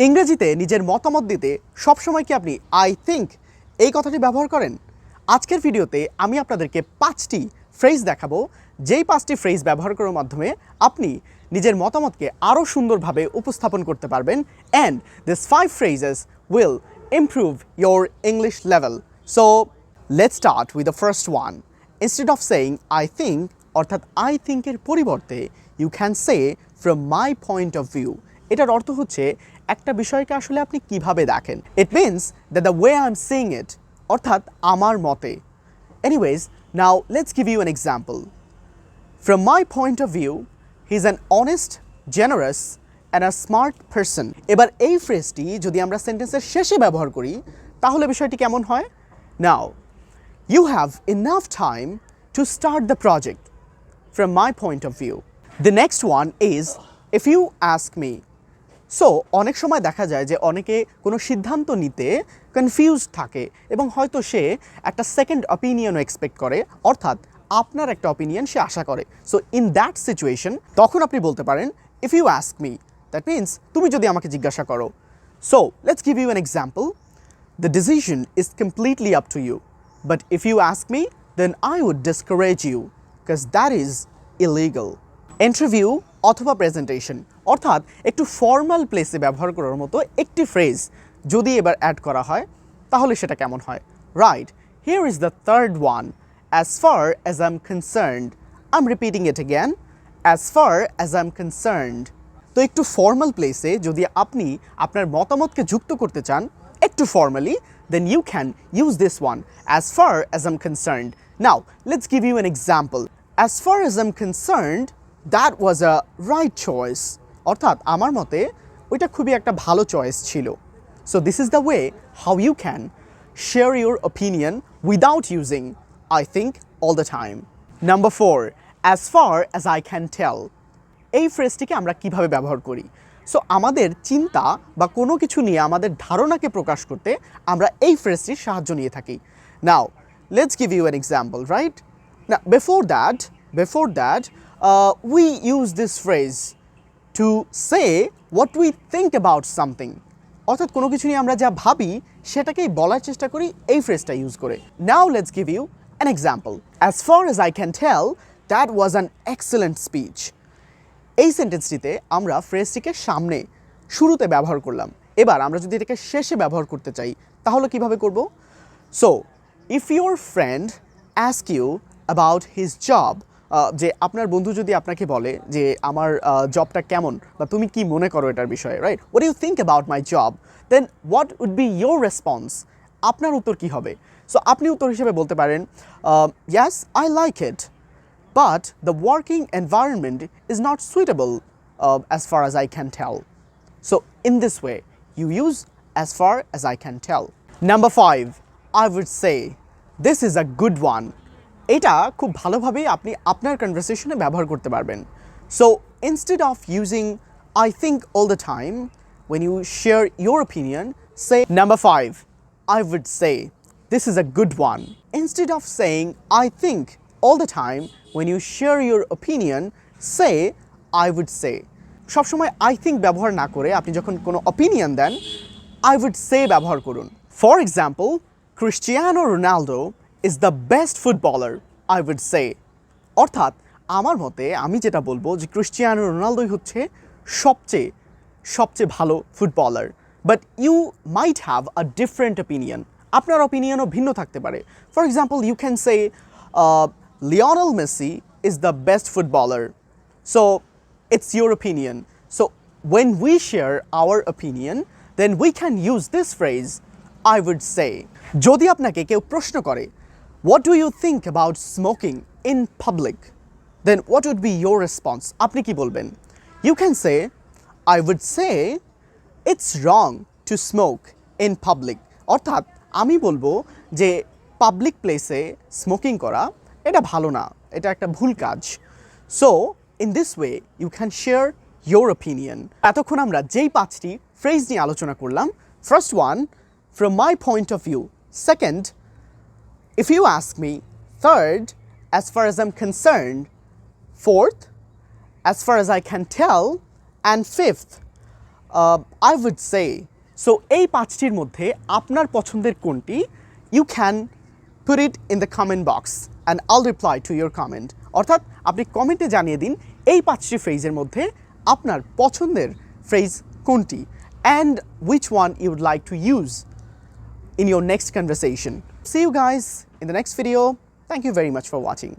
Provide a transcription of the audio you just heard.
ইংরেজিতে নিজের মতামত দিতে সবসময় কি আপনি আই থিঙ্ক এই কথাটি ব্যবহার করেন? আজকের ভিডিওতে আমি আপনাদেরকে 5টি ফ্রেজ দেখাবো, যেই 5টি ফ্রেজ ব্যবহার করার মাধ্যমে আপনি নিজের মতামতকে আরও সুন্দরভাবে উপস্থাপন করতে পারবেন। And this 5 phrases will improve your English level. So let's start with the first one. Instead of saying I think অর্থাৎ I think এর পরিবর্তে you can say from my point of view. এটার অর্থ হচ্ছে একটা বিষয়কে আসলে আপনি কিভাবে দেখেন। It means that the way I'm seeing it অর্থাৎ আমার মতে। Anyways, now let's give you an example. From my point of view, he's an honest, generous and a smart person. এবার এই ফ্রেজটি যদি আমরা সেন্টেন্সের শেষে ব্যবহার করি তাহলে বিষয়টি কেমন হয়? Now, you have enough time to start the project from my point of view. The next one is if you ask me. So অনেক সময় দেখা যায় যে অনেকে কোনো সিদ্ধান্ত নিতে কনফিউজড থাকে এবং হয়তো সে একটা সেকেন্ড অপিনিয়নও এক্সপেক্ট করে, অর্থাৎ আপনার একটা অপিনিয়ন সে আশা করে। সো ইন দ্যাট সিচুয়েশন তখন আপনি বলতে পারেন if you ask me, that means তুমি যদি আমাকে জিজ্ঞাসা করো। So let's give you an example. The decision is completely up to you, but if you ask me then I would discourage you because that is illegal. Interview অথবা presentation অর্থাৎ একটু formal প্লেসে ব্যবহার করার মতো একটি ফ্রেজ যদি এবার অ্যাড করা হয় তাহলে সেটা কেমন হয়? Right, here is the third one. As far as I am concerned, I am repeating it again, as far as I am concerned. তো একটু ফর্মাল প্লেসে যদি আপনি আপনার মতামতকে যুক্ত করতে চান একটু formally, then you can use this one, as far as I'm concerned. Now, let's give you an example. As far as I'm concerned, that was a right choice. অর্থাৎ আমার মতে ওইটা খুবই একটা ভালো চয়েস ছিল। So this is the way how you can share your opinion without using I think all the time. Number 4, as far as I can tell. এই ফ্রেজটিকে আমরা কিভাবে ব্যবহার করি? সো আমাদের চিন্তা বা কোনো কিছু নিয়ে আমাদের ধারণাকে প্রকাশ করতে আমরা এই ফ্রেজটির সাহায্য নিয়ে থাকি। Now, let's give you an example, right? Now, before that, we use this phrase to say what we think about something. অর্থাৎ কোনো কিছু নিয়ে আমরা যা ভাবি সেটাকেই বলার চেষ্টা করি এই ফ্রেজটা ইউজ করে। Now, let's give you an example. As far as I can tell, that was an excellent speech. এই সেন্টেন্সটিতে আমরা ফ্রেজটিকে সামনে শুরুতে ব্যবহার করলাম। এবার আমরা যদি এটাকে শেষে ব্যবহার করতে চাই তাহলে কিভাবে করব? So if your friend ask you about his job, যে আপনার বন্ধু যদি আপনাকে বলে যে আমার জবটা কেমন বা তুমি কি মনে করো এটার বিষয়ে, right? What do you think about my job, then what would be your response? আপনার উত্তর কী হবে? সো আপনি উত্তর হিসেবে বলতে পারেন yes I like it, but the working environment is not suitable as far as I can tell. So in this way, you use as far as I can tell. Number 5, I would say, this is a good one. এটা খুব ভালোভাবে আপনি আপনার কনভারসেশনে ব্যবহার করতে পারবেন। So instead of using I think all the time, when you share your opinion, say number 5, I would say, this is a good one. Instead of saying I think all the time, when you share your opinion, say I would say. সবসময় I think ব্যবহার না করে আপনি যখন কোনো opinion then I would say ব্যবহার করুন। For example, Cristiano Ronaldo is the best footballer, I would say. অর্থাৎ আমার মতে আমি যেটা বলবো যে ক্রিস্টিয়ানো রোনালদোই হচ্ছে সবচেয়ে ভালো footballer. But you might have a different opinion, আপনার অপিনিয়নও ভিন্ন থাকতে পারে। For example, you can say Lionel Messi is the best footballer. So it's your opinion. So when we share our opinion, then we can use this phrase, I would say. যদি আপনাকে কেউ প্রশ্ন করে, what do you think about smoking in public? Then what would be your response? আপনি কি বলবেন? You can say, I would say, it's wrong to smoke in public. অর্থাৎ আমি বলবো যে পাবলিক প্লেসে স্মোকিং করা এটা ভালো না, এটা একটা ভুল কাজ। So in this way you can share your opinion. এতক্ষণ আমরা যেই 5টি ফ্রেজ নিয়ে আলোচনা করলাম, first one, from my point of view; second, if you ask me; third, as far as I am concerned; fourth, as far as I can tell; and fifth, I would say so এই পাঁচটির মধ্যে আপনার পছন্দের কোনটি you can put it in the comment box and I'll reply to your comment অর্থাৎ আপনি কমেন্টে জানিয়ে দিন এই পাঁচটি ফ্রেজের মধ্যে আপনার পছন্দের ফ্রেজ কোনটি and which one you would like to use in your next conversation. See you guys in the next video. Thank you very much for watching.